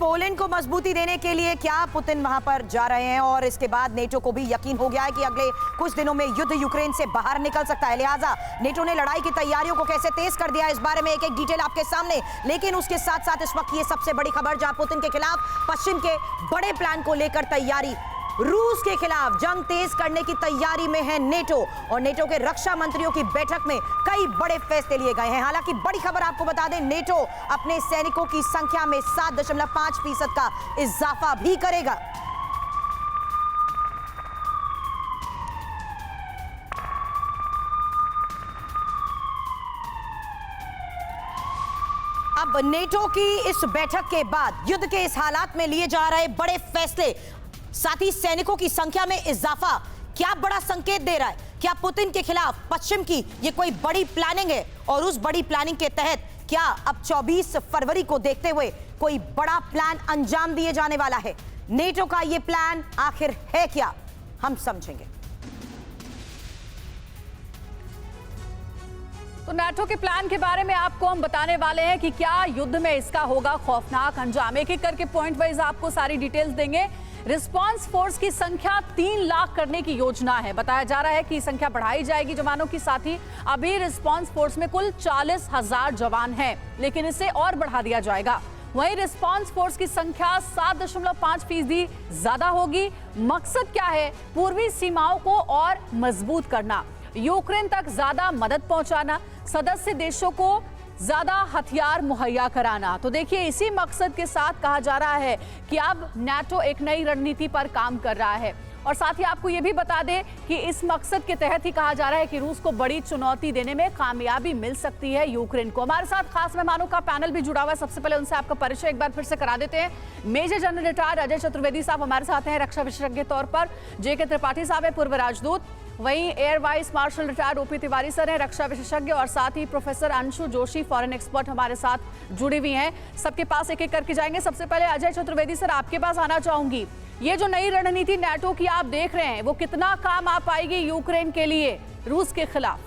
Poland को मजबूती देने के लिए क्या पुतिन वहां पर जा रहे हैं और इसके बाद नेटो को भी यकीन हो गया है कि अगले कुछ दिनों में युद्ध यूक्रेन से बाहर निकल सकता है। लिहाजा नेटो ने लड़ाई की तैयारियों को कैसे तेज कर दिया, इस बारे में एक एक डिटेल आपके सामने। लेकिन उसके साथ साथ इस वक्त ये सबसे बड़ी खबर, जहां पुतिन के खिलाफ पश्चिम के बड़े प्लान को लेकर तैयारी, रूस के खिलाफ जंग तेज करने की तैयारी में है नेटो। और नेटो के रक्षा मंत्रियों की बैठक में कई बड़े फैसले लिए गए हैं। हालांकि बड़ी खबर आपको बता दें, नेटो अपने सैनिकों की संख्या में 7.5% का इजाफा भी करेगा। अब नेटो की इस बैठक के बाद युद्ध के इस हालात में लिए जा रहे बड़े फैसले, साथ ही सैनिकों की संख्या में इजाफा, क्या बड़ा संकेत दे रहा है? क्या पुतिन के खिलाफ पश्चिम की ये कोई बड़ी प्लानिंग है? और उस बड़ी प्लानिंग के तहत क्या अब 24 फरवरी को देखते हुए कोई बड़ा प्लान अंजाम दिए जाने वाला है? नेटो का ये प्लान आखिर है क्या, हम समझेंगे। तो नेटो के प्लान के बारे में आपको हम बताने वाले हैं कि क्या युद्ध में इसका होगा खौफनाक अंजाम। एक एक करके पॉइंट वाइज आपको सारी डिटेल्स देंगे। रिस्पांस फोर्स की संख्या 3 लाख करने की योजना है। बताया जा रहा है कि संख्या बढ़ाई जाएगी जवानों की। साथ ही अभी रिस्पांस फोर्स में कुल 40,000 जवान हैं, लेकिन इसे और बढ़ा दिया जाएगा। वहीं रिस्पांस फोर्स की संख्या 7.5% ज्यादा होगी। मकसद क्या है? पूर्वी सीमाओं को और मजबूत करना, यूक्रेन तक ज्यादा मदद पहुंचाना, सदस्य देशों को ज्यादा हथियार मुहैया कराना। तो देखिए, इसी मकसद के साथ कहा जा रहा है कि अब नाटो एक नई रणनीति पर काम कर रहा है। और साथ ही आपको यह भी बता दें कि इस मकसद के तहत ही कहा जा रहा है कि रूस को बड़ी चुनौती देने में कामयाबी मिल सकती है यूक्रेन को। हमारे साथ खास मेहमानों का पैनल भी जुड़ा हुआ है। सबसे पहले उनसे आपका परिचय एक बार फिर से करा देते हैं। Major general retired Ajay Chaturvedi साहब हमारे साथ हैं, रक्षा विशेषज्ञ के तौर पर। जेके त्रिपाठी साहब है, पूर्व राजदूत। वहीं air vice marshal retired OP Tiwari sir हैं, रक्षा विशेषज्ञ। और साथ ही professor Anshu Joshi, foreign expert, हमारे साथ जुड़ी हुई हैं। सबके पास एक एक करके जाएंगे। सबसे पहले अजय चतुर्वेदी सर, आपके पास आना चाहूंगी। ये जो नई रणनीति नाटो की आप देख रहे हैं, वो कितना काम आ पाएगी यूक्रेन के लिए रूस के खिलाफ?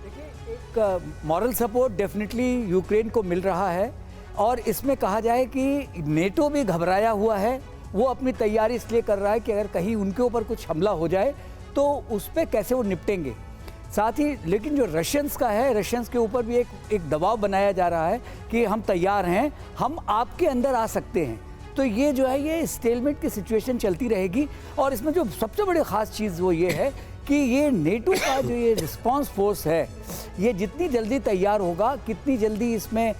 देखिए, एक मॉरल सपोर्ट डेफिनेटली यूक्रेन को मिल रहा है। और इसमें कहा जाए कि नेटो भी घबराया हुआ है। वो अपनी तैयारी इसलिए कर रहा है कि अगर कहीं उनके ऊपर कुछ हमला हो जाए तो उस पर कैसे वो निपटेंगे। साथ ही लेकिन जो रशियंस का है, रशियंस के ऊपर भी एक दबाव बनाया जा रहा है कि हम तैयार हैं, हम आपके अंदर आ सकते हैं। तो ये जो है, ये स्टेलमेट की सिचुएशन चलती रहेगी। और इसमें जो सबसे बड़ी ख़ास चीज़ वो ये है कि ये नेटो का जो ये रिस्पांस फोर्स है, ये जितनी जल्दी तैयार होगा, कितनी जल्दी इसमें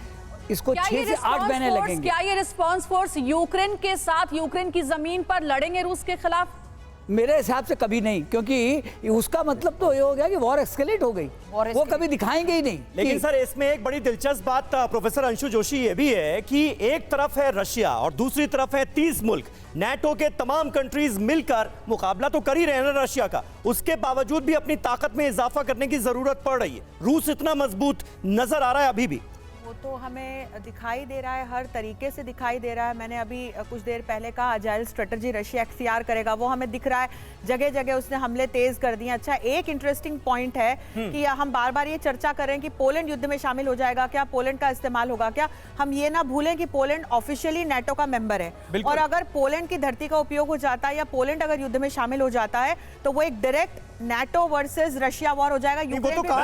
इसको 6 से 8 महीने लगेंगे। क्या ये रिस्पांस फोर्स यूक्रेन के साथ, यूक्रेन की जमीन पर लड़ेंगे रूस के खिलाफ? मेरे हिसाब से कभी नहीं, क्योंकि उसका मतलब तो ये हो गया कि वॉर एक्सकेलेट हो गई। वो कभी दिखाएंगे ही नहीं। लेकिन सर, इसमें एक बड़ी दिलचस्प बात प्रोफेसर अंशु जोशी ये भी है कि एक तरफ है रशिया और दूसरी तरफ है 30 मुल्क। नाटो के तमाम कंट्रीज मिलकर मुकाबला तो कर ही रहे हैं ना रशिया का। उसके बावजूद भी अपनी ताकत में इजाफा करने की जरूरत पड़ रही है। रूस इतना मजबूत नजर आ रहा है अभी भी? वो तो हमें दिखाई दे रहा है, हर तरीके से दिखाई दे रहा है। मैंने अभी कुछ देर पहले कहा अजाइल स्ट्रेटजी रशिया एक्सियार करेगा, वो हमें दिख रहा है। जगह जगह उसने हमले तेज कर दिए। अच्छा, एक इंटरेस्टिंग पॉइंट है कि हम बार बार ये चर्चा कर रहे हैं कि पोलैंड युद्ध में शामिल हो जाएगा क्या, पोलैंड का इस्तेमाल होगा क्या। हम ये ना भूलें कि पोलैंड ऑफिशियली नाटो का मेंबर है, और अगर पोलैंड की धरती का उपयोग हो जाता है या पोलैंड अगर युद्ध में शामिल हो जाता है तो वो एक direct NATO versus Russia war हो जाएगा। वो तो कहा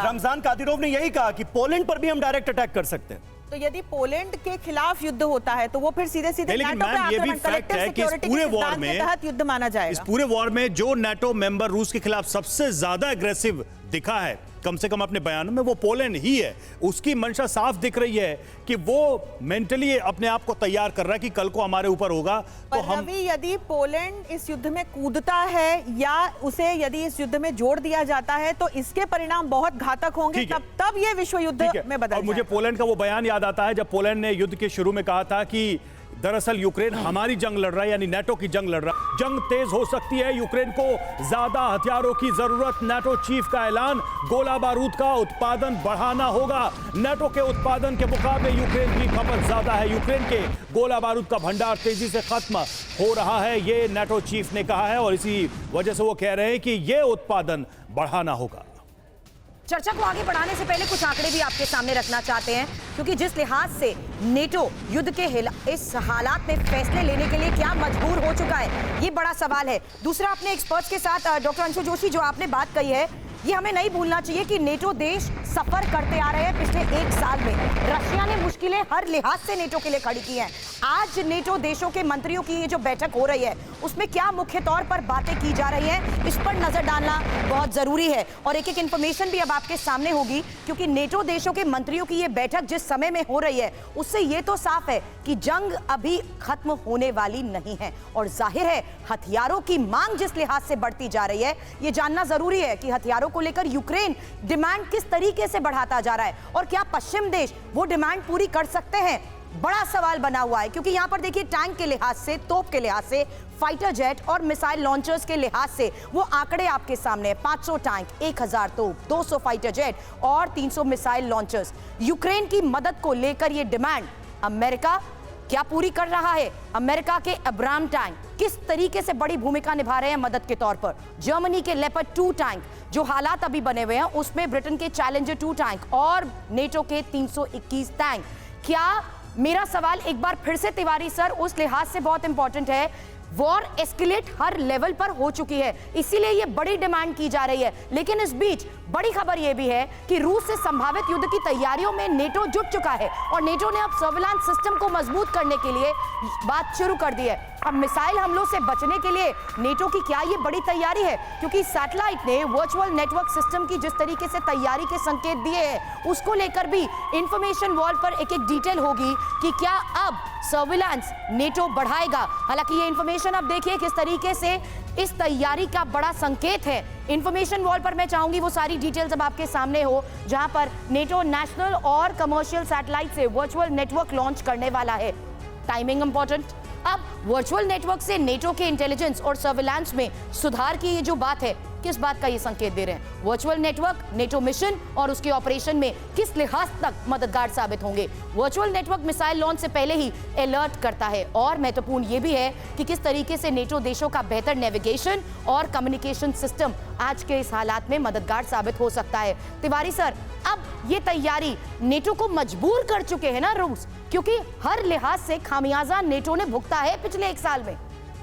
रमजान कादिरोव ने यही कहा कि पोलैंड पर भी हम डायरेक्ट अटैक कर सकते हैं। तो यदि पोलैंड के खिलाफ युद्ध होता है तो वो फिर सीधे सीधे नाटो पे आक्रमण, कलेक्टिव सिक्योरिटी के सिद्धांत के तहत युद्ध माना जाएगा। इस पूरे वॉर में जो नाटो मेंबर रूस के खिलाफ सबसे ज्यादा एग्रेसिव दिखा है, कम से कम अपने बयानों में, वो पोलैंड ही है। उसकी मंशा साफ दिख रही है कि वो मेंटली अपने आप को तैयार कर रहा है कि कल को हमारे ऊपर होगा तो हम। रवि, यदि पोलैंड इस युद्ध में कूदता है या उसे यदि इस युद्ध में जोड़ दिया जाता है तो इसके परिणाम बहुत घातक होंगे। तब ये विश्व युद्ध में बदल। और मुझे पोलैंड का वो बयान याद आता है जब पोलैंड ने युद्ध के शुरू में कहा था कि दरअसल यूक्रेन हमारी जंग लड़ रहा है, यानी नाटो की जंग लड़ रहा है। जंग तेज हो सकती है, यूक्रेन को ज्यादा हथियारों की जरूरत। नाटो चीफ का ऐलान, गोला बारूद का उत्पादन बढ़ाना होगा। नाटो के उत्पादन के मुकाबले यूक्रेन की खपत ज्यादा है। यूक्रेन के गोला बारूद का भंडार तेजी से खत्म हो रहा है, ये नाटो चीफ ने कहा है। और इसी वजह से वो कह रहे हैं कि ये उत्पादन बढ़ाना होगा। चर्चा को आगे बढ़ाने से पहले कुछ आंकड़े भी आपके सामने रखना चाहते हैं, क्योंकि जिस लिहाज से नेटो युद्ध के इस हालात में फैसले लेने के लिए क्या मजबूर हो चुका है, ये बड़ा सवाल है। दूसरा, अपने एक्सपर्ट्स के साथ डॉक्टर अंशु जोशी, जो आपने बात कही है, ये हमें नहीं भूलना चाहिए कि नेटो देश सफर करते आ रहे हैं पिछले 1 साल में। रशिया ने मुश्किलें हर लिहाज से नेटो के लिए खड़ी की हैं। आज नेटो देशों के मंत्रियों की ये जो बैठक हो रही है, उसमें क्या मुख्य तौर पर बातें की जा रही हैं, इस पर नजर डालना बहुत जरूरी है। और एक एक इंफॉर्मेशन भी अब आपके सामने होगी, क्योंकि नेटो देशों के मंत्रियों की ये बैठक जिस समय में हो रही है, उससे ये तो साफ है कि जंग अभी खत्म होने वाली नहीं है। और जाहिर है, हथियारों की मांग जिस लिहाज से बढ़ती जा रही है, ये जानना जरूरी है कि हथियारों को लेकर यूक्रेन डिमांड किस तरीके से बढ़ाता जा रहा है, और क्या पश्चिम देश वो डिमांड पूरी कर सकते हैं, बड़ा सवाल बना हुआ है। क्योंकि यहां पर देखिए, टैंक के लिहाज से, तोप के लिहाज से, फाइटर जेट और मिसाइल लॉन्चर्स के लिहाज से वो आंकड़े आपके सामने हैं। 500 टैंक, 1000 तोप, 200 फाइटर जेट और 300 मिसाइल लॉन्चर्स। यूक्रेन की मदद को लेकर ये डिमांड अमेरिका क्या पूरी कर रहा है? अमेरिका के अब्राम टैंक किस तरीके से बड़ी भूमिका निभा रहे हैं मदद के तौर पर? जर्मनी के लेपर्ड 2 टैंक, जो हालात अभी बने हुए हैं उसमें ब्रिटेन के चैलेंजर 2 टैंक और नेटो के 321 टैंक। क्या, मेरा सवाल एक बार फिर से तिवारी सर उस लिहाज से बहुत इंपॉर्टेंट है, वॉर एस्केलेट हर लेवल पर हो चुकी है, इसीलिए ये बड़ी डिमांड की जा रही है। लेकिन इस बीच बड़ी खबर यह भी है कि रूस से संभावित युद्ध की तैयारियों में नेटो जुट चुका है, और नेटो ने अब सर्विलांस सिस्टम को मजबूत करने के लिए बात शुरू कर दी है। अब मिसाइल हमलों से बचने के लिए नेटो की क्या ये बड़ी तैयारी है? क्योंकि सैटेलाइट ने वर्चुअल नेटवर्क सिस्टम की जिस तरीके से तैयारी के संकेत दिए हैं, उसको लेकर भी इंफॉर्मेशन वॉल पर एक एक डिटेल होगी कि क्या अब सर्विलांस नेटो बढ़ाएगा। हालांकि ये इंफॉर्मेशन अब देखिए किस तरीके से इस तैयारी का बड़ा संकेत है। इंफॉर्मेशन वॉल पर मैं चाहूंगी वो सारी डिटेल्स अब आपके सामने हो, जहां पर नेटो नेशनल और कमर्शियल सैटेलाइट से वर्चुअल नेटवर्क लॉन्च करने वाला है। Timing important. अब वर्चुअल नेटवर्क से नेटो के इंटेलिजेंस और सर्विलांस में सुधार की ये जो बात है, किस बात का ये संकेत दे रहे हैं? वर्चुअल नेटवर्क नेटो मिशन और उसके ऑपरेशन में किस लिहाज तक मददगार साबित होंगे? वर्चुअल नेटवर्क मिसाइल लॉन्च से पहले ही अलर्ट करता है, और महत्वपूर्ण ये भी है कि किस तरीके से नेटो देशों का बेहतर नेविगेशन और कम्युनिकेशन सिस्टम आज के इस हालात में मददगार साबित हो सकता है। तिवारी सर, अब ये तैयारी नेटो को मजबूर कर चुके हैं ना रूस, क्योंकि हर लिहाज से खामियाजा नेटो ने भुगता है पिछले 1 साल में।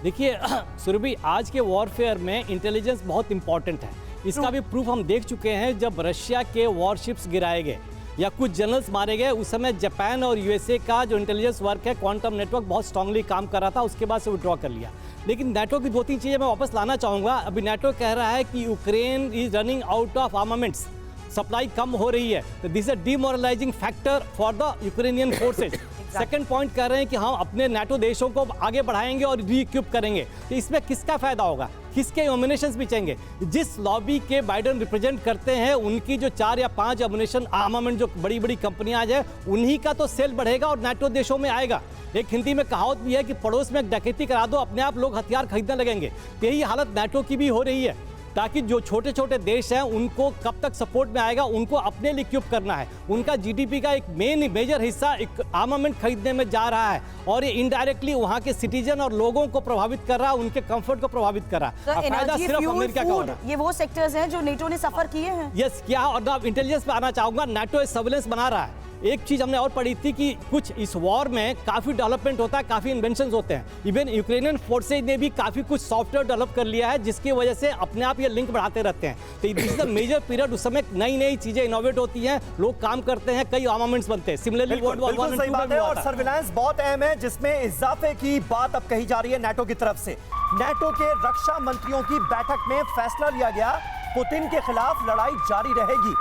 देखिए सुरभि, आज के वॉरफेयर में इंटेलिजेंस बहुत इंपॉर्टेंट है। इसका भी प्रूफ हम देख चुके हैं। जब रशिया के वॉरशिप्स गिराए गए या कुछ जनरल्स मारे गए, उस समय जापान और यूएसए का जो इंटेलिजेंस वर्क है, क्वांटम नेटवर्क बहुत स्ट्रांगली काम कर रहा था। उसके बाद से विड्रॉ कर लिया। लेकिन नाटो की 2-3 चीज़ें मैं वापस लाना चाहूँगा। अभी नाटो कह रहा है कि Ukraine is running out of armaments, supply कम हो रही है, तो this is a demoralising factor for the Ukrainian forces. Second point कह रहे हैं कि हम अपने नाटो देशों को आगे बढ़ाएंगे और री-इक्विप करेंगे। तो इसमें किसका फायदा होगा, किसके एमिनेशंस बिचेंगे? जिस लॉबी के बाइडन रिप्रेजेंट करते हैं, उनकी जो 4 या 5 एमिनेशन आर्मामेंट जो बड़ी बड़ी कंपनियां आज है, उन्हीं का तो सेल बढ़ेगा और नाटो देशों में आएगा। एक हिंदी में कहावत भी है कि पड़ोस में डकैती करा दो, अपने आप लोग हथियार खरीदने लगेंगे। यही हालत नाटो की भी हो रही है, ताकि जो छोटे छोटे देश हैं उनको कब तक सपोर्ट में आएगा, उनको अपने लिए इक्विप करना है। उनका जीडीपी का एक मेजर हिस्सा एक आर्मामेंट खरीदने में जा रहा है, और ये इनडायरेक्टली वहां के सिटीजन और लोगों को प्रभावित कर रहा है, उनके कंफर्ट को प्रभावित कर रहा है। फायदा सिर्फ अमेरिका का हो रहा है। ये वो सेक्टर्स हैं जो नेटो ने सफर किए हैं। यस, क्या, और अब इंटेलिजेंस पे आना चाहूंगा। नाटो सर्विलेंस बना रहा है। एक चीज हमने और पढ़ी थी कि कुछ इस वॉर में काफी डेवलपमेंट होता है, काफी इन्वेंशंस होते हैं। इवन यूक्रेनियन फोर्सेज ने भी काफी कुछ सॉफ्टवेयर डेवलप कर लिया है, जिसकी वजह से अपने आप ये लिंक बढ़ाते रहते हैं। तो this is a major period. उस समय नई नई चीजें इनोवेट होती हैं, लोग काम करते हैं, कई आर्मामेंट्स बनते हैं। सिमिलरली वर्ल्ड वॉर 1 सही बात है, और सर्विलांस बहुत अहम है, जिसमें इजाफे की बात अब कही जा रही है नाटो की तरफ से। नाटो के रक्षा मंत्रियों की बैठक में फैसला लिया गया, पुतिन के खिलाफ लड़ाई जारी रहेगी,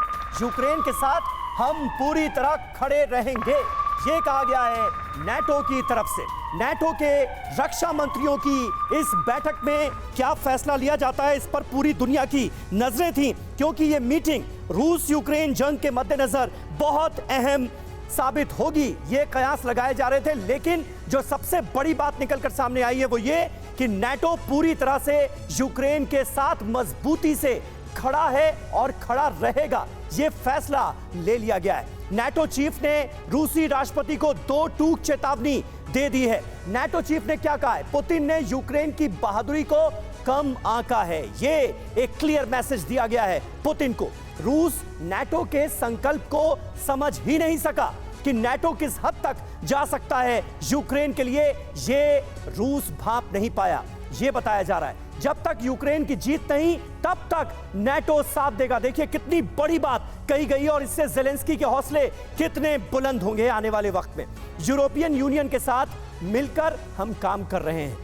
यूक्रेन के साथ हम पूरी तरह खड़े रहेंगे, ये कहा गया है नाटो की तरफ से। नाटो के रक्षा मंत्रियों की इस बैठक में क्या फैसला लिया जाता है, इस पर पूरी दुनिया की नजरें थीं, क्योंकि ये मीटिंग रूस यूक्रेन जंग के मद्देनजर बहुत अहम साबित होगी, ये कयास लगाए जा रहे थे। लेकिन जो सबसे बड़ी बात निकलकर सामने आई है वो ये कि नाटो पूरी तरह से यूक्रेन के साथ मजबूती से खड़ा है और खड़ा रहेगा, ये फैसला ले लिया गया है। नाटो चीफ ने रूसी राष्ट्रपति को 2 टूक चेतावनी दे दी है। नाटो चीफ ने क्या कहा है? पुतिन ने यूक्रेन की बहादुरी को कम आंका है। ये एक क्लियर मैसेज दिया गया है पुतिन को। रूस नाटो के संकल्प को समझ ही नहीं सका कि नाटो किस हद तक जा सकता है यूक्रेन के लिए, ये रूस भांप नहीं पाया। ये बताया जा रहा है जब तक यूक्रेन की जीत नहीं तब तक नाटो साथ देगा। देखिए कितनी बड़ी बात कही गई और इससे ज़ेलेंस्की के हौसले कितने बुलंद होंगे आने वाले वक्त में। यूरोपियन यूनियन के साथ मिलकर हम काम कर रहे हैं,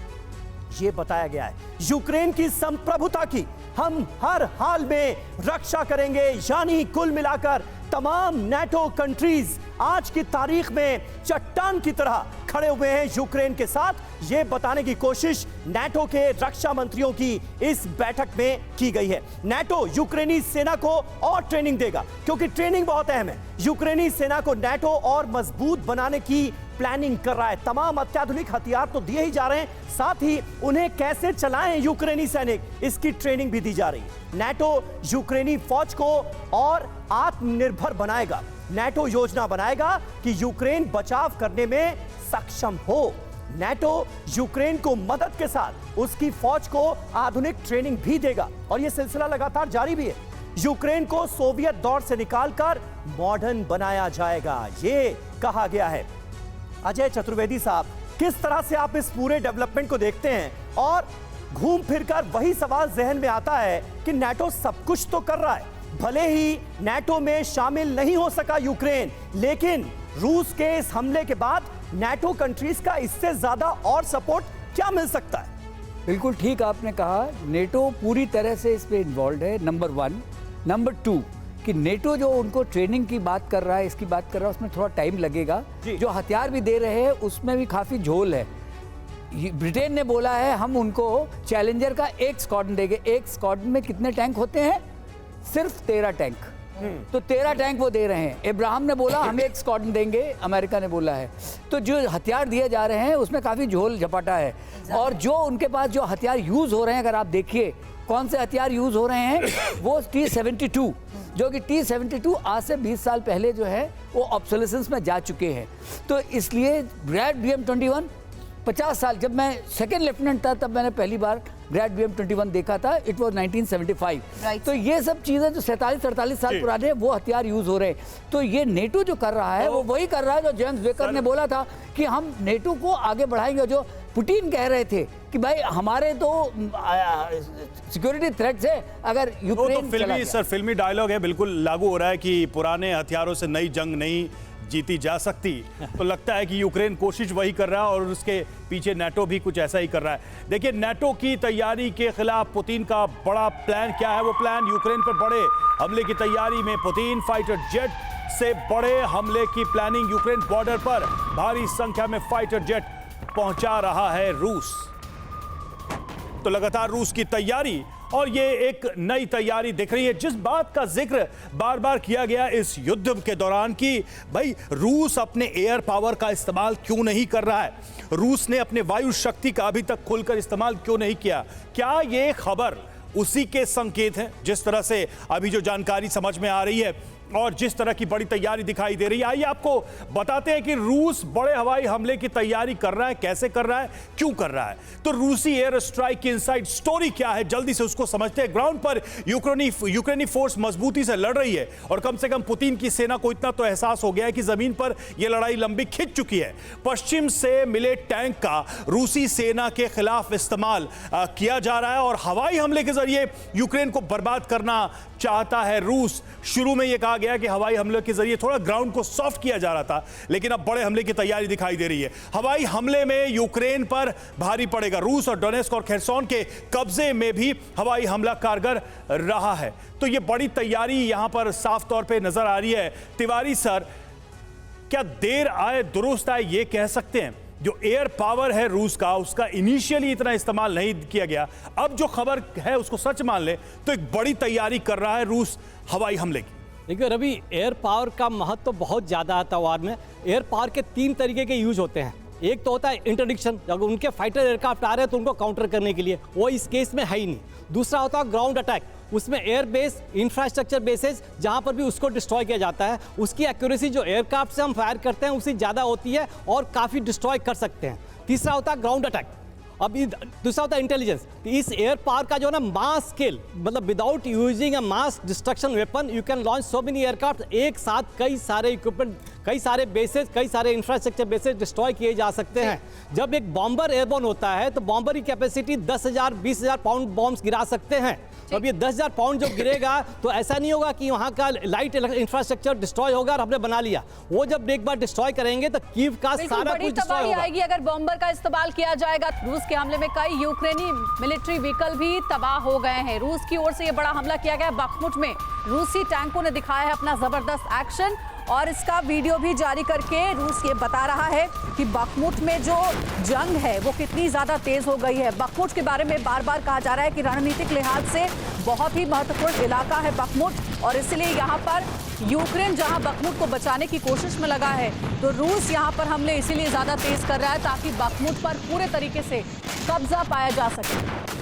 ये बताया गया है। यूक्रेन की संप्रभुता की हम हर हाल में रक्षा करेंगे, यानी कुल मिलाकर तमाम नाटो कंट्रीज आज की तारीख में चट्टान की तरह खड़े हुए हैं यूक्रेन के साथ। ये बताने की कोशिश नाटो के रक्षा मंत्रियों की इस बैठक में की गई है। नाटो यूक्रेनी सेना को और ट्रेनिंग देगा, क्योंकि ट्रेनिंग बहुत अहम है। यूक्रेनी सेना को नाटो और मजबूत बनाने की प्लानिंग कर रहा है। तमाम अत्याधुनिक हथियार तो दिए ही जा रहे हैं, साथ ही उन्हें कैसे चलाएं यूक्रेनी सैनिक, इसकी ट्रेनिंग भी दी जा रही है। नाटो यूक्रेनी फौज को और आत्मनिर्भर बनाएगा। नाटो योजना बनाएगा कि यूक्रेन बचाव करने में सक्षम हो। नाटो यूक्रेन को मदद के साथ उसकी फौज को आधुनिक ट्रेनिंग भी देगा और यह सिलसिला लगातार जारी भी है। यूक्रेन को सोवियत दौर से निकालकर मॉडर्न बनाया जाएगा, ये कहा गया है। अजय चतुर्वेदी साहब, किस तरह से आप इस पूरे डेवलपमेंट को देखते हैं? और घूम फिरकर वही सवाल जहन में आता है कि नाटो सब कुछ तो कर रहा है, भले ही नाटो में शामिल नहीं हो सका यूक्रेन, लेकिन रूस के इस हमले के बाद नाटो कंट्रीज का इससे ज्यादा और सपोर्ट क्या मिल सकता है? बिल्कुल ठीक आपने कहा, नेटो पूरी तरह से इस पे इन्वॉल्व है, नंबर 1। नंबर 2 कि नेटो जो उनको ट्रेनिंग की बात कर रहा है, इसकी बात कर रहा है, उसमें थोड़ा टाइम लगेगा। जो हथियार भी दे रहे हैं उसमें भी काफ़ी झोल है। ब्रिटेन ने बोला है हम उनको चैलेंजर का 1 स्क्वाड्रन देंगे। 1 स्क्वाड्रन में कितने टैंक होते हैं? सिर्फ 13 टैंक। तो 13 टैंक वो दे रहे हैं। इब्राहिम ने बोला हम 1 स्क्वाड्रन देंगे, अमेरिका ने बोला है। तो जो हथियार दिए जा रहे हैं उसमें काफ़ी झोल झपाटा है। और जो उनके पास जो हथियार यूज़ हो रहे हैं, अगर आप देखिए कौन से हथियार यूज़ हो रहे हैं, वो T-72, जो कि T-72 आज से 20 साल पहले जो है वो ऑब्सोलेसेंस में जा चुके हैं। तो इसलिए ब्रैड BM-21 50 साल, जब मैं सेकेंड लेफ्टिनेंट था तब मैंने पहली बार ब्रैड BM-21 देखा था, इट वॉज 1975। तो ये सब चीज़ें जो 47-48 साल पुराने वो हथियार यूज़ हो रहे हैं। तो ये नेटो जो कर रहा है वो वही कर रहा है जो जेम्स बेकर ने बोला था कि हम नेटो को आगे बढ़ाएंगे। जो पुतिन कह रहे थे कि भाई हमारे तो सिक्योरिटी थ्रेट्स है अगर यूक्रेन तो फिल्मी डायलॉग है, बिल्कुल लागू हो रहा है कि पुराने हथियारों से नई जंग नहीं जीती जा सकती। तो लगता है कि यूक्रेन कोशिश वही कर रहा है और उसके पीछे नाटो भी कुछ ऐसा ही कर रहा है। देखिए नाटो की तैयारी के खिलाफ पुतिन का बड़ा प्लान क्या है? वो प्लान यूक्रेन पर बड़े हमले की तैयारी में पुतिन फाइटर जेट से बड़े हमले की प्लानिंग। यूक्रेन बॉर्डर पर भारी संख्या में फाइटर जेट पहुंचा रहा है रूस। तो लगातार रूस की तैयारी, और ये एक नई तैयारी दिख रही है। जिस बात का जिक्र बार बार किया गया इस युद्ध के दौरान कि भाई रूस अपने एयर पावर का इस्तेमाल क्यों नहीं कर रहा है, रूस ने अपने वायु शक्ति का अभी तक खुलकर इस्तेमाल क्यों नहीं किया, क्या ये खबर उसी के संकेत हैं? जिस तरह से अभी जो जानकारी समझ में आ रही है और जिस तरह की बड़ी तैयारी दिखाई दे रही है, आइए आपको बताते हैं कि रूस बड़े हवाई हमले की तैयारी कर रहा है, कैसे कर रहा है, क्यों कर रहा है। तो रूसी एयर स्ट्राइक की इनसाइड स्टोरी क्या है, जल्दी से उसको समझते हैं। ग्राउंड पर यूक्रेनी फोर्स मजबूती से लड़ रही है और कम से कम पुतिन की सेना को इतना तो एहसास हो गया है कि जमीन पर यह लड़ाई लंबी खिंच चुकी है। पश्चिम से मिले टैंक का रूसी सेना के खिलाफ इस्तेमाल किया जा रहा है और हवाई हमले के जरिए यूक्रेन को बर्बाद करना चाहता है रूस। शुरू में यह कहा गया कि हवाई हमले के जरिए थोड़ा ग्राउंड को सॉफ्ट किया जा रहा था, लेकिन अब बड़े हमले की तैयारी दिखाई दे रही है। हवाई हमले में यूक्रेन पर भारी पड़ेगा। रूस और डोनेस्क और खेर्सोन के कब्जे में भी हवाई हमला कारगर रहा है। तो यह बड़ी तैयारी यहां पर साफ तौर पे नजर आ रही है। तिवारी सर, क्या देर आए दुरुस्त आए ये कह सकते हैं? जो एयर पावर है रूस का, उसका इनिशियली इतना इस्तेमाल नहीं किया गया, अब जो खबर है उसको सच मान ले तो एक बड़ी तैयारी कर रहा है रूस हवाई हमले की। देखिए रवि, एयर पावर का महत्व तो बहुत ज़्यादा है तवार में। एयर पावर के 3 तरीके के यूज होते हैं। एक तो होता है इंटरडिक्शन, अगर उनके फाइटर एयरक्राफ्ट आ रहे हैं तो उनको काउंटर करने के लिए, वो इस केस में है ही नहीं। दूसरा होता है ग्राउंड अटैक, उसमें एयर बेस इंफ्रास्ट्रक्चर बेसेस जहां पर भी उसको डिस्ट्रॉय किया जाता है, उसकी एक्यूरेसी जो एयरक्राफ्ट से हम फायर करते हैं उससे ज़्यादा होती है और काफ़ी डिस्ट्रॉय कर सकते हैं। तीसरा होता है ग्राउंड अटैक, अब दूसरा होता है इंटेलिजेंस। इस एयर पावर का जो है ना मास स्केल, मतलब without using a mass destruction weapon you can launch so many aircraft. एक साथ कई सारे इक्विपमेंट, कई सारे बेसेस, कई सारे इंफ्रास्ट्रक्चर बेसेस डिस्ट्रॉय किए जा सकते हैं। जब एक बॉम्बर एयरबोर्न होता है तो बॉम्बर की कैपेसिटी 10,000 20,000 पाउंड बॉम्ब्स गिरा सकते हैं। तो अब ये 10,000 पाउंड जो गिरेगा तो ऐसा नहीं होगा कि वहाँ का लाइट इंफ्रास्ट्रक्चर डिस्ट्रॉय होगा और हमने बना लिया। वो जब एक बार डिस्ट्रॉय करेंगे तो कीव का सारा कुछ डिस्ट्रॉय होगा। आएगी अगर बॉम्बर का इस्तेमाल किया जाएगा। रूस के हमले में कई यूक्रेनी मिलिट्री व्हीकल भी तबाह हो गए हैं। रूस की ओर से ये बड़ा हमला किया गया बखमुट में। रूसी टैंकों ने दिखाया है अपना जबरदस्त एक्शन और इसका वीडियो भी जारी करके रूस ये बता रहा है कि बखमुट में जो जंग है वो कितनी ज्यादा तेज हो गई है। बखमुट के बारे में बार बार कहा जा रहा है कि रणनीतिक लिहाज से बहुत ही महत्वपूर्ण इलाका है बखमुट और इसलिए यहाँ पर यूक्रेन जहाँ बखमुट को बचाने की कोशिश में लगा है तो रूस यहाँ पर हमले इसीलिए ज्यादा तेज कर रहा है ताकि बखमुट पर पूरे तरीके से कब्जा पाया जा सके।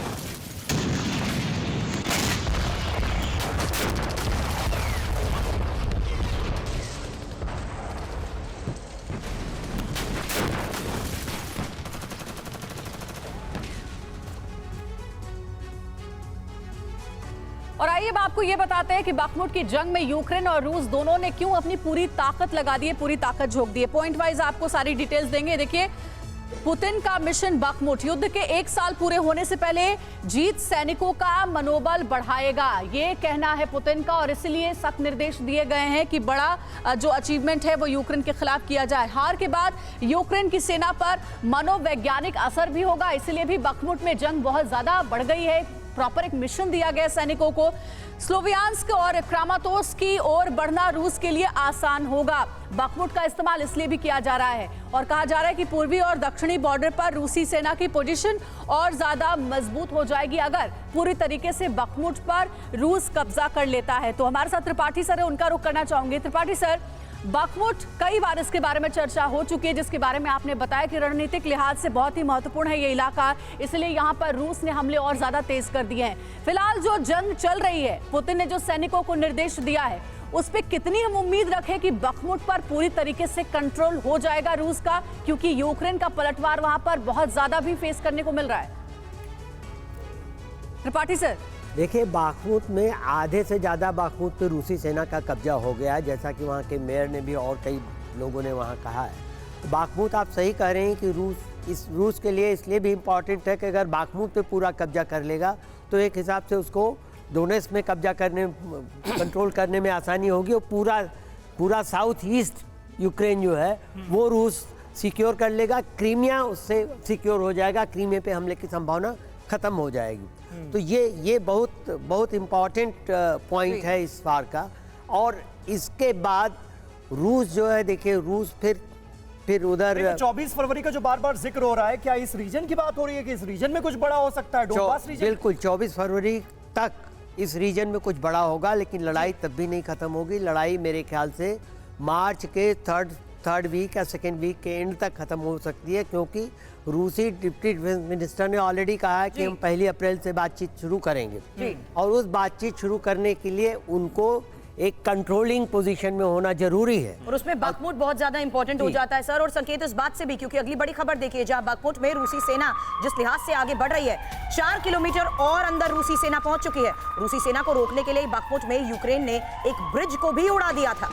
और आइए अब आपको ये बताते हैं कि बखमुट की जंग में यूक्रेन और रूस दोनों ने क्यों अपनी पूरी ताकत लगा दी है, पूरी ताकत झोंक दी है। पॉइंट वाइज आपको सारी डिटेल्स देंगे। देखिए, पुतिन का मिशन बखमुट युद्ध के 1 साल पूरे होने से पहले जीत सैनिकों का मनोबल बढ़ाएगा, ये कहना है पुतिन का और इसलिए सख्त निर्देश दिए गए हैं कि बड़ा जो अचीवमेंट है वो यूक्रेन के खिलाफ किया जाए। हार के बाद यूक्रेन की सेना पर मनोवैज्ञानिक असर भी होगा, इसलिए भी बखमुट में जंग बहुत ज्यादा बढ़ गई है। प्रॉपर एक मिशन दिया गया सैनिकों को। स्लोवियांस्क और क्रामातोर्स्क की ओर बढ़ना रूस के लिए आसान होगा। बखमुट का इस्तेमाल इसलिए भी किया जा रहा है और कहा जा रहा है कि पूर्वी और दक्षिणी बॉर्डर पर रूसी सेना की पोजीशन और ज्यादा मजबूत हो जाएगी अगर पूरी तरीके से बखमुट पर रूस कब्जा कर लेता है। तो हमारे साथ त्रिपाठी सर है, उनका रुख करना चाहूंगी। त्रिपाठी सर, बखमुट कई बार इसके बारे में चर्चा हो चुकी है जिसके बारे में आपने बताया कि रणनीतिक लिहाज से बहुत ही महत्वपूर्ण है ये इलाका, इसलिए यहाँ पर रूस ने हमले और ज्यादा तेज कर दिए हैं। फिलहाल जो जंग चल रही है, पुतिन ने जो सैनिकों को निर्देश दिया है उस पर कितनी हम उम्मीद रखें कि बखमुट पर पूरी तरीके से कंट्रोल हो जाएगा रूस का, क्योंकि यूक्रेन का पलटवार वहां पर बहुत ज्यादा भी फेस करने को मिल रहा है। त्रिपाठी सर, देखिए, बाखमुत में आधे से ज़्यादा बाखमुत पे रूसी सेना का कब्जा हो गया है, जैसा कि वहाँ के मेयर ने भी और कई लोगों ने वहाँ कहा है। बाखमुत, आप सही कह रहे हैं कि रूस के लिए इसलिए भी इम्पॉर्टेंट है कि अगर बाखमुत पे पूरा कब्जा कर लेगा तो एक हिसाब से उसको डोनेट्स्क में कब्जा करने, कंट्रोल करने में आसानी होगी और पूरा साउथ ईस्ट यूक्रेन जो है वो रूस सिक्योर कर लेगा। क्रीमिया उससे सिक्योर हो जाएगा, क्रीमिया पे हमले की संभावना ख़त्म हो जाएगी। तो ये बहुत इम्पॉर्टेंट पॉइंट है इस बार का। और इसके बाद रूस जो है, देखिए, रूस फिर उधर 24 फरवरी का जो बार बार जिक्र हो रहा है, क्या इस रीजन की बात हो रही है कि इस रीजन में कुछ बड़ा हो सकता है? Donbas region? बिल्कुल, 24 फरवरी तक इस रीजन में कुछ बड़ा होगा, लेकिन लड़ाई तब भी नहीं खत्म होगी। लड़ाई मेरे ख्याल से मार्च के थर्ड वीक या सेकेंड वीक के एंड तक खत्म हो सकती है, क्योंकि रूसी डिप्टी डिफेंस मिनिस्टर ने ऑलरेडी कहा है कि हम 1 अप्रैल से बातचीत शुरू करेंगे और उस बातचीत शुरू करने के लिए उनको एक कंट्रोलिंग पोजीशन में होना जरूरी है और उसमें बखमुट बहुत ज्यादा इंपॉर्टेंट हो जाता है सर। और संकेत इस बात से भी, क्योंकि अगली बड़ी खबर देखिए, जहां बखमुट में रूसी सेना जिस लिहाज से आगे बढ़ रही है, 4 किलोमीटर और अंदर रूसी सेना पहुंच चुकी है। रूसी सेना को रोकने के लिए बखमुट में यूक्रेन ने एक ब्रिज को भी उड़ा दिया था।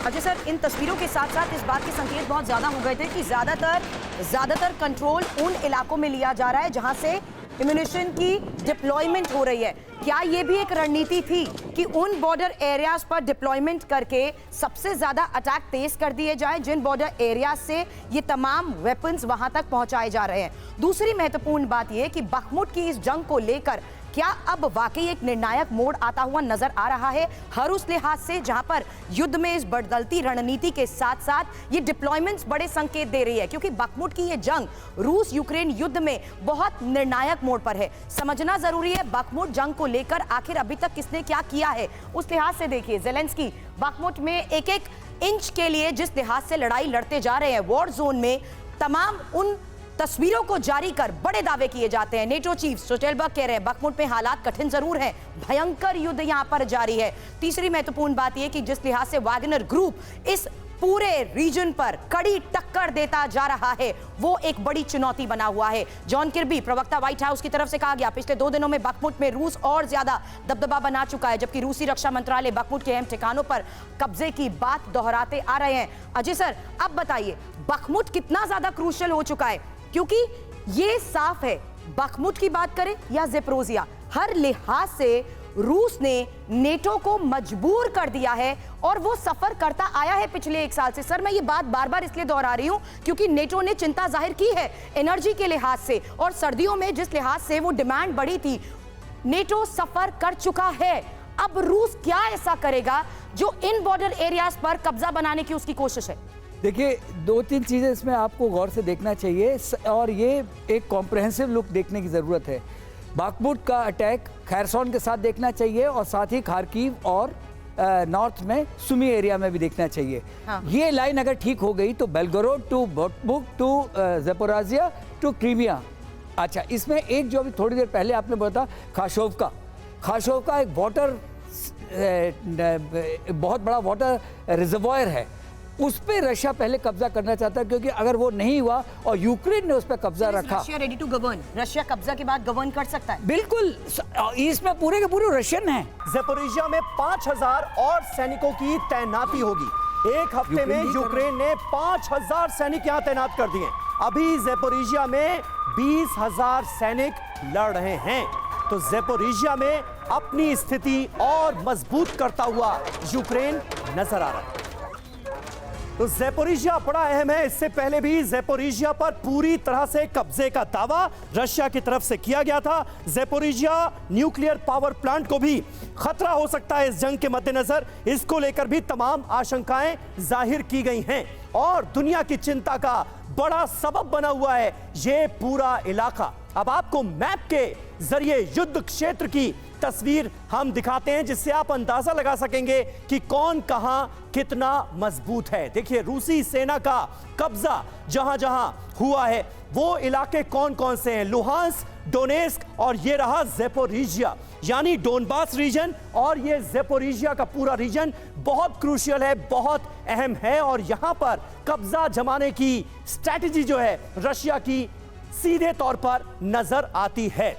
अजय सर, इन तस्वीरों के साथ साथ इस बात के संकेत बहुत ज्यादा हो गए थे कि ज्यादातर कंट्रोल उन इलाकों में लिया जा रहा है जहां से इम्यूनिशन की डिप्लॉयमेंट हो रही है। क्या ये भी एक रणनीति थी कि उन बॉर्डर एरियाज पर डिप्लॉयमेंट करके सबसे ज्यादा अटैक तेज कर दिए जाए, जिन बॉर्डर एरियाज से ये तमाम वेपन्स वहां तक पहुंचाए जा रहे हैं? दूसरी महत्वपूर्ण बात यह कि बखमुट की इस जंग को लेकर क्या अब वाकई एक निर्णायक मोड़ आता हुआ नजर आ रहा है, हर उस लिहाज से जहां पर युद्ध में इस बदलती रणनीति के साथ साथ ये डिप्लॉयमेंट्स बड़े संकेत दे रही है, क्योंकि बखमुट की ये जंग रूस यूक्रेन युद्ध में बहुत निर्णायक मोड़ पर है। समझना जरूरी है बखमुट जंग को लेकर आखिर अभी तक किसने क्या किया है। उस लिहाज से देखिए, ज़ेलेंस्की बखमुट में एक एक इंच के लिए जिस लिहाज से लड़ाई लड़ते जा रहे हैं, वॉर जोन में तमाम उन तस्वीरों को जारी कर बड़े दावे किए जाते हैं। नेटो चीफ स्टोल्टनबर्ग कह रहे हैं बखमुट में हालात कठिन जरूर हैं, भयंकर युद्ध यहां पर जारी है। तीसरी महत्वपूर्ण बात यह कि जिस लिहाज से वागनर ग्रुप इस पूरे रीजन पर कड़ी टक्कर देता जा रहा है, वो एक बड़ी चुनौती बना हुआ है। जॉन किर्बी, प्रवक्ता व्हाइट हाउस की तरफ से कहा गया, पिछले 2 दिनों में बखमुत में रूस और ज्यादा दबदबा बना चुका है, जबकि रूसी रक्षा मंत्रालय बखमुत के अहम ठिकानों पर कब्जे की बात दोहराते आ रहे हैं। अजय सर, अब बताइए बखमुत कितना ज्यादा क्रूशियल हो चुका है, क्योंकि ये साफ है, बखमुत की बात करें या ज़ेपोरिज़िया, हर लिहाज से रूस ने नेटो को मजबूर कर दिया है और वो सफर करता आया है पिछले 1 साल से। सर, मैं ये बात बार बार इसलिए दोहरा रही हूं क्योंकि नेटो ने चिंता जाहिर की है एनर्जी के लिहाज से, और सर्दियों में जिस लिहाज से वो डिमांड बढ़ी थी, नेटो सफर कर चुका है। अब रूस क्या ऐसा करेगा जो इन बॉर्डर एरियाज पर कब्जा बनाने की उसकी कोशिश है? देखिए, 2-3 चीज़ें इसमें आपको गौर से देखना चाहिए और ये एक कॉम्प्रहेंसिव लुक देखने की ज़रूरत है। बाखमुत का अटैक खैरसॉन के साथ देखना चाहिए और साथ ही खार्किव और नॉर्थ में सुमी एरिया में भी देखना चाहिए। हाँ। ये लाइन अगर ठीक हो गई तो Belgorod to Bakhmut to Zaporizhzhia to Crimea. अच्छा, इसमें एक जो अभी थोड़ी देर पहले आपने बताया खाशोवका एक वाटर बहुत बड़ा वाटर रिजर्वॉयर है, उस पर रशिया पहले कब्जा करना चाहता है, क्योंकि अगर वो नहीं हुआ और यूक्रेन ने उस पर कब्जा रखा। Russia ready to govern, Russia कब्जा के बाद गवर्न कर सकता है। बिल्कुल, इसमें पूरे के पूरे रशियन है। ज़ेपोरिज़िया में 5000 और सैनिकों की तैनाती होगी। एक हफ्ते में यूक्रेन ने 5000 सैनिक यहां तैनात कर दिए। अभी ज़ेपोरिज़िया में 20,000 सैनिक लड़ रहे हैं। तो ज़ेपोरिज़िया में अपनी स्थिति और मजबूत करता हुआ यूक्रेन नजर आ रहा है। तो ज़ेपोरिज़िया बड़ा अहम है। इससे पहले भी ज़ेपोरिज़िया पर पूरी तरह से कब्जे का दावा रशिया की तरफ से किया गया था। ज़ेपोरिज़िया न्यूक्लियर पावर प्लांट को भी खतरा हो सकता है इस जंग के मद्देनजर, इसको लेकर भी तमाम आशंकाएं जाहिर की गई हैं और दुनिया की चिंता का बड़ा सबब बना हुआ है ये पूरा इलाका। अब आपको मैप के जरिए युद्ध क्षेत्र की तस्वीर हम दिखाते हैं, जिससे आप अंदाजा लगा सकेंगे कि कौन कहां कितना मजबूत है। देखिए, रूसी सेना का कब्जा जहां जहां हुआ है वो इलाके कौन कौन से हैं? लुहांस्क, डोनेस्क और ये रहा ज़ेपोरिज़िया, यानी डोनबास रीजन। और ये ज़ेपोरिज़िया का पूरा रीजन बहुत क्रूशियल है, बहुत अहम है और यहां पर कब्जा जमाने की स्ट्रैटेजी जो है रशिया की सीधे तौर पर नजर आती है।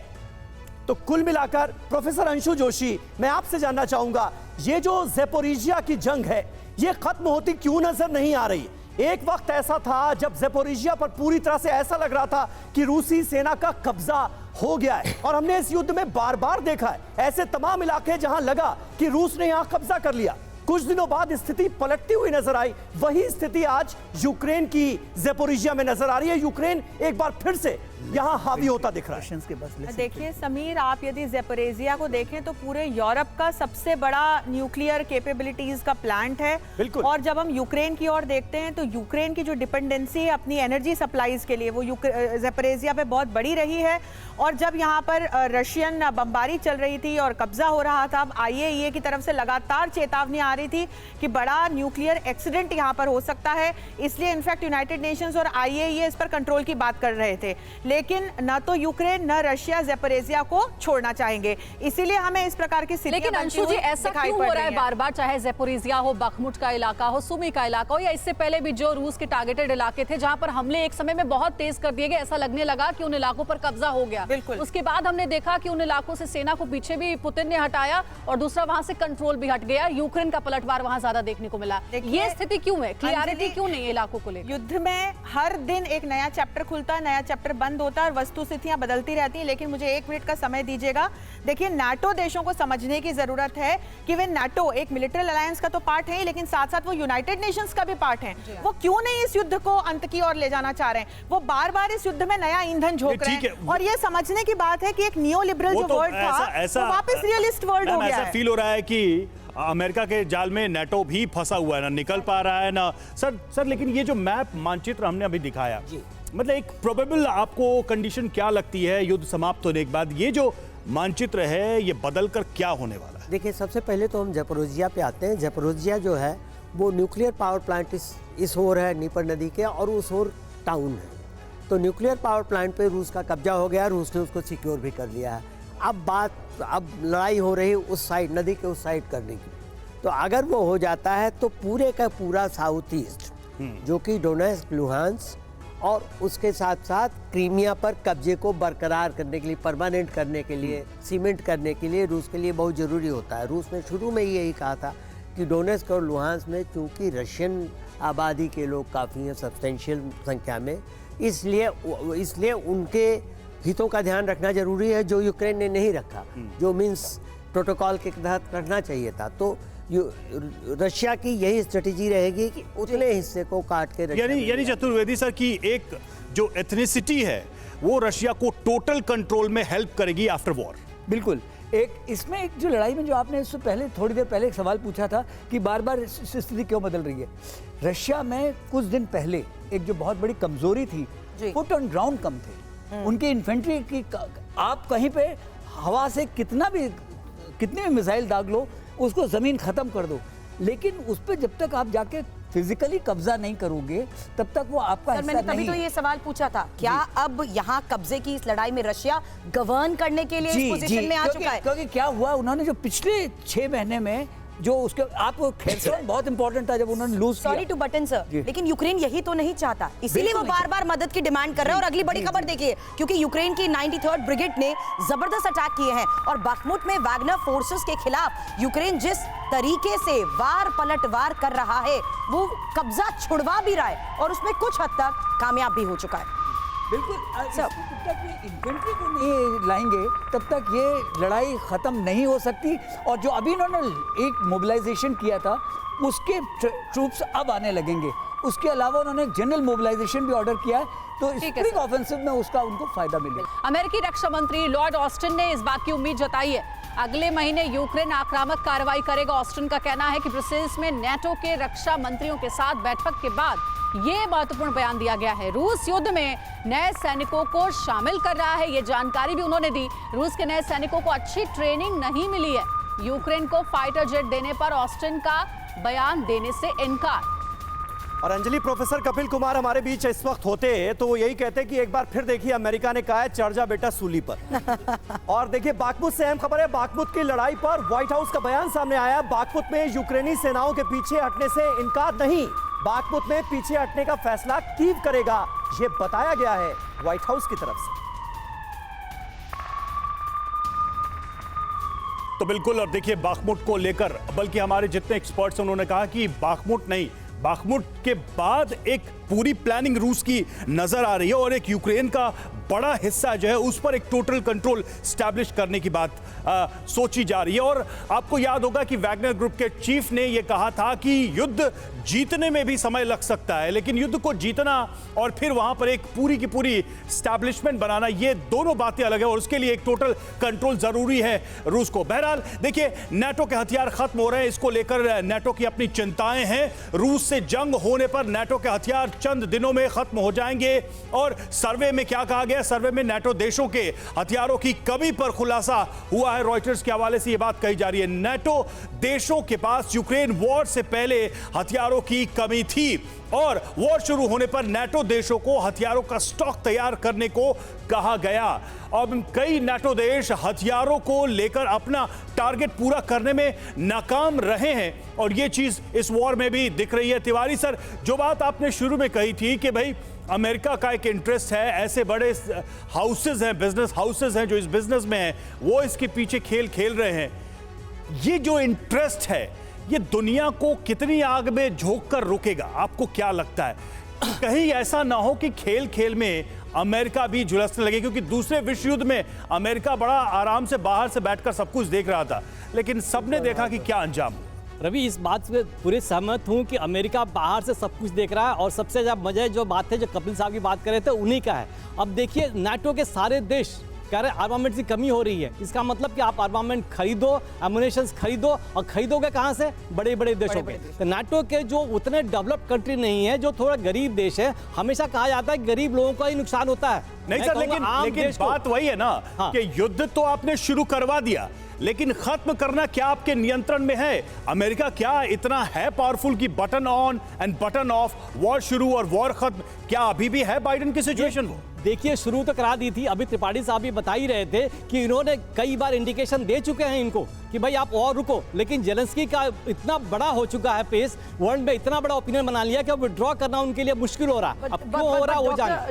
तो कुल मिलाकर प्रोफेसर अंशु जोशी, मैं आपसे जानना चाहूंगा, ये जो ज़ेपोरिज़िया की जंग है ये खत्म होती क्यों नजर नहीं आ रही? एक वक्त ऐसा था जब ज़ेपोरिज़िया पर पूरी तरह से ऐसा लग रहा था कि रूसी सेना का कब्जा हो गया है और हमने इस युद्ध में बार बार देखा है ऐसे तमाम इलाके जहां लगा कि रूस ने यहां कब्जा कर लिया। कुछ दिनों बाद स्थिति पलटती हुई नजर आई। वही स्थिति आज यूक्रेन की ज़ेपोरिज़िया में नजर आ रही है। यूक्रेन एक बार फिर से यहाँ हावी होता दिख रहा है। देखिए समीर, आप यदि ज़ेपोरिज़िया को देखें तो पूरे यूरोप का सबसे बड़ा न्यूक्लियर कैपेबिलिटीज का प्लांट है। बिल्कुल। और जब हम यूक्रेन की ओर देखते हैं तो यूक्रेन की जो डिपेंडेंसी है अपनी एनर्जी सप्लाईज के लिए वो ज़ेपोरिज़िया पे बहुत बड़ी रही है। और जब यहाँ पर रशियन बमबारी चल रही थी और कब्जा हो रहा था, अब IAEA की तरफ से लगातार चेतावनी आ रही थी कि बड़ा न्यूक्लियर एक्सीडेंट यहाँ पर हो सकता है। इसलिए इनफैक्ट यूनाइटेड नेशंस और IAEA इस पर कंट्रोल की बात कर रहे थे, लेकिन न तो यूक्रेन न रशिया ज़ेपोरिज़िया को छोड़ना चाहेंगे। इसीलिए हमें इस प्रकार की स्थितियां लेकिन अंशु जी, ऐसा क्यों हो रहा है बार बार, चाहे ज़ेपोरिज़िया हो, बखमुत का इलाका हो, सुमी का इलाका हो, या इससे पहले भी जो रूस के टारगेटेड इलाके थे जहां पर हमले एक समय में बहुत तेज कर दिए गए, ऐसा लगने लगा कि उन इलाकों पर कब्जा हो गया। बिल्कुल। उसके बाद हमने देखा कि उन इलाकों से सेना को पीछे भी पुतिन ने हटाया और दूसरा वहां से कंट्रोल भी हट गया। यूक्रेन का पलटवार वहां ज्यादा देखने को मिला। ये स्थिति क्यों है? क्लियरिटी क्यों नहीं है इलाकों को लेकर? युद्ध में हर दिन एक नया चैप्टर खुलता है, नया चैप्टर बंद होता है और वस्तुस्थितियां बदलती रहती हैं। लेकिन मुझे 1 मिनट का समय दीजिएगा। देखिए, नाटो देशों को समझने की जरूरत है कि वे नाटो एक मिलिट्री अलायंस का तो पार्ट है, लेकिन साथ साथ वो यूनाइटेड नेशंस का भी पार्ट है। वो क्यों नहीं इस युद्ध को अंत की ओर ले जाना चाह रहे हैं? वो बार बार इस युद्ध में नया ईंधन झोंक रहे हैं। और ये समझने की बात है कि एक नियो लिबरल जो वर्ड था वो वापस रियलिस्ट वर्ड हो गया है। ऐसा फील हो रहा है कि अमेरिका के जाल में नेटो भी फंसा हुआ है, ना निकल पा रहा है ना। सर लेकिन ये जो मैप मानचित्र हमने अभी दिखाया, मतलब एक प्रोबेबल आपको कंडीशन क्या लगती है युद्ध समाप्त होने के बाद? ये जो मानचित्र है ये बदल कर क्या होने वाला है? देखिए, सबसे पहले तो हम ज़ेपोरिज़िया पे आते हैं। ज़ेपोरिज़िया जो है वो न्यूक्लियर पावर प्लांट इस ओर है नीपर नदी के, और उस ओर टाउन है। तो न्यूक्लियर पावर प्लांट पे रूस का कब्जा हो गया, रूस ने उसको सिक्योर भी कर लिया है। अब लड़ाई हो रही उस साइड, नदी के उस साइड करने की। तो अगर वो हो जाता है तो पूरे का पूरा साउथ ईस्ट जो कि डोनेट्स्क, लुहांस्क और उसके साथ साथ क्रीमिया पर कब्जे को बरकरार करने के लिए, परमानेंट करने के लिए, सीमेंट करने के लिए रूस के लिए बहुत ज़रूरी होता है। रूस ने शुरू में ही यही कहा था कि डोनेट्स्क और लुहांस्क में चूँकि रशियन आबादी के लोग काफ़ी हैं सब्सटेंशियल संख्या में, इसलिए उनके हितों का ध्यान रखना जरूरी है, जो यूक्रेन ने नहीं रखा, जो मिन्स्क प्रोटोकॉल के तहत करना चाहिए था। तो रशिया की यही स्ट्रेटेजी रहेगी कि उतने हिस्से को काट के यानी चतुर्वेदी सर की एक जो एथनिसिटी है वो रशिया को टोटल कंट्रोल में हेल्प करेगी आफ्टर वॉर। बिल्कुल। एक इसमें एक जो लड़ाई में जो आपने इससे पहले थोड़ी देर पहले एक सवाल पूछा था कि बार बार स्थिति क्यों बदल रही है, रशिया में कुछ दिन पहले एक जो बहुत बड़ी कमजोरी थी, फुट ऑन ग्राउंड कम थे उनकी इन्फेंट्री की। आप कहीं पे हवा से कितनी भी मिसाइल दाग लो, उसको जमीन खत्म कर दो, लेकिन उस पर जब तक आप जाके फिजिकली कब्जा नहीं करोगे तब तक वो आपका हिस्सा मैंने तभी नहीं। तो ये सवाल पूछा था, क्या अब यहाँ कब्जे की इस लड़ाई में रशिया गवर्न करने के लिए इस पोजीशन में आ चुका है? क्योंकि क्या हुआ, उन्होंने जो पिछले 6 महीने में जो उसके आपको खेलसोन बहुत इंपॉर्टेंट था जब उन्होंने लूज किया। सॉरी टू बटन सर, लेकिन यूक्रेन यही तो नहीं चाहता, इसीलिए वो बार बार मदद की डिमांड कर रहे हैं। और अगली बड़ी खबर देखिए, क्योंकि यूक्रेन की 93rd ब्रिगेड ने जबरदस्त अटैक किए हैं और बाखमुट में वैगनर फोर्सेस के खिलाफ यूक्रेन जिस तरीके से वार पलटवार कर रहा है, वो कब्जा छुड़वा भी रहा है और उसमें कुछ हद तक कामयाब भी हो चुका है। बिल्कुल। जब तक ये इन्फेंट्री को नहीं लाएंगे तब तक ये लड़ाई खत्म नहीं हो सकती। और जो अभी इन्होंने एक मोबिलाइजेशन किया था उसके ट्रूप्स अब आने लगेंगे। उसके अलावा उन्होंने जनरल मोबिलाइजेशन भी ऑर्डर किया है, तो स्प्रिंग ऑफेंसिव में उसका उनको फायदा मिलेगा। अमेरिकी रक्षा मंत्री लॉर्ड ऑस्टिन ने इस बात की उम्मीद जताई है अगले महीने यूक्रेन आक्रामक कार्रवाई करेगा। ऑस्टिन का कहना है कि ब्रसेल्स में नेटो के रक्षा मंत्रियों के साथ बैठक के बाद ये महत्वपूर्ण बयान दिया गया है। रूस युद्ध में नए सैनिकों को शामिल कर रहा है, ये जानकारी भी उन्होंने दी। रूस के नए सैनिकों को अच्छी ट्रेनिंग नहीं मिली है। यूक्रेन को फाइटर जेट देने पर ऑस्टिन का बयान देने से इनकार। और अंजलि, प्रोफेसर कपिल कुमार हमारे बीच इस वक्त होते तो वो यही कहते कि एक बार फिर देखिए अमेरिका ने कहा है चढ़ जा बेटा सूली पर। और देखिए बाखमुत से अहम खबर है, बाखमुत की लड़ाई पर व्हाइट हाउस का बयान सामने आया। बाखमुत में यूक्रेनी सेनाओं के पीछे हटने से इनकार नहीं, बाखमुत में पीछे हटने का फैसला कीव करेगा, ये बताया गया है व्हाइट हाउस की तरफ से। तो बिल्कुल, और देखिए बाखमुट को लेकर बल्कि हमारे जितने एक्सपर्ट्स हैं उन्होंने कहा कि बाखमुट नहीं, बाखमुट के बाद एक पूरी प्लानिंग रूस की नजर आ रही है और एक यूक्रेन का बड़ा हिस्सा जो है उस पर एक टोटल कंट्रोल स्टैब्लिश करने की बात सोची जा रही है। और आपको याद होगा कि वैगनर ग्रुप के चीफ ने यह कहा था कि युद्ध जीतने में भी समय लग सकता है, लेकिन युद्ध को जीतना और फिर वहां पर एक पूरी की पूरी स्टैब्लिशमेंट बनाना, ये दोनों बातें अलग है और उसके लिए एक टोटल कंट्रोल जरूरी है रूस को। बहरहाल देखिए, नाटो के हथियार खत्म हो रहे हैं, इसको लेकर नाटो की अपनी चिंताएं हैं। रूस से जंग होने पर नाटो के हथियार चंद दिनों में खत्म हो जाएंगे। और सर्वे में क्या कहा गया, सर्वे में नाटो देशों के हथियारों की कमी पर खुलासा हुआ है। रॉयटर्स के हवाले से यह बात कही जा रही है, नाटो देशों के पास यूक्रेन वॉर से पहले हथियारों की कमी थी और वॉर शुरू होने पर नाटो देशों को हथियारों का स्टॉक तैयार करने को कहा गया। अब कई नाटो देश हथियारों को लेकर अपना टारगेट पूरा करने में नाकाम रहे हैं और यह चीज इस वॉर में भी दिख रही है। तिवारी सर, जो बात आपने शुरू में कही थी कि भाई अमेरिका का एक इंटरेस्ट है, ऐसे बड़े हाउसेज हैं, बिजनेस हाउसेज हैं जो इस बिजनेस में हैं, वो इसके पीछे खेल रहे हैं। ये जो इंटरेस्ट है ये दुनिया को कितनी आग में झोंक कर रोकेगा, आपको क्या लगता है? कहीं ऐसा ना हो कि खेल खेल में अमेरिका भी झुलसने लगे, क्योंकि दूसरे विश्व युद्ध में अमेरिका बड़ा आराम से बाहर से बैठकर सब कुछ देख रहा था, लेकिन सबने देखा कि क्या अंजाम। रवि, इस बात से पूरे सहमत हूँ कि अमेरिका बाहर से सब कुछ देख रहा है और सबसे ज़्यादा मजे जो बात है, जो कपिल साहब की बात कर रहे थे, उन्हीं का है। अब देखिए, नाटो के सारे देश कह रहे आर्मामेंट की कमी हो रही है। इसका मतलब कि आप आर्मामेंट खरीदो, एमुनेशन खरीदो, और खरीदोगे कहाँ से? बड़े बड़े देशों के। तो नाटो के जो उतने डेवलप्ड कंट्री नहीं है, जो थोड़ा गरीब देश है, हमेशा कहा जाता है गरीब लोगों का ही नुकसान होता है। नहीं मैं सर, कहूंगा लेकिन आम लेकिन देश को- बात वही है ना हाँ। कि युद्ध तो आपने शुरू करवा दिया, लेकिन खत्म करना क्या आपके नियंत्रण में है? अमेरिका क्या इतना है पावरफुल कि button on and button of, war शुरू और वॉर खत्म, क्या अभी भी है बाइडेन की सिचुएशन वो? देखिए, शुरू तो करा दी थी। अभी त्रिपाठी साहब भी बता ही रहे थे कि इन्होंने कई बार इंडिकेशन दे चुके हैं इनको कि भाई आप और रुको, लेकिन जेलेंस्की का इतना बड़ा हो चुका है पेस, वर्ल्ड में इतना बड़ा ओपिनियन बना लिया कि अब विड्रॉ करना उनके लिए मुश्किल हो रहा है। अब क्यों हो रहा है वो जाने।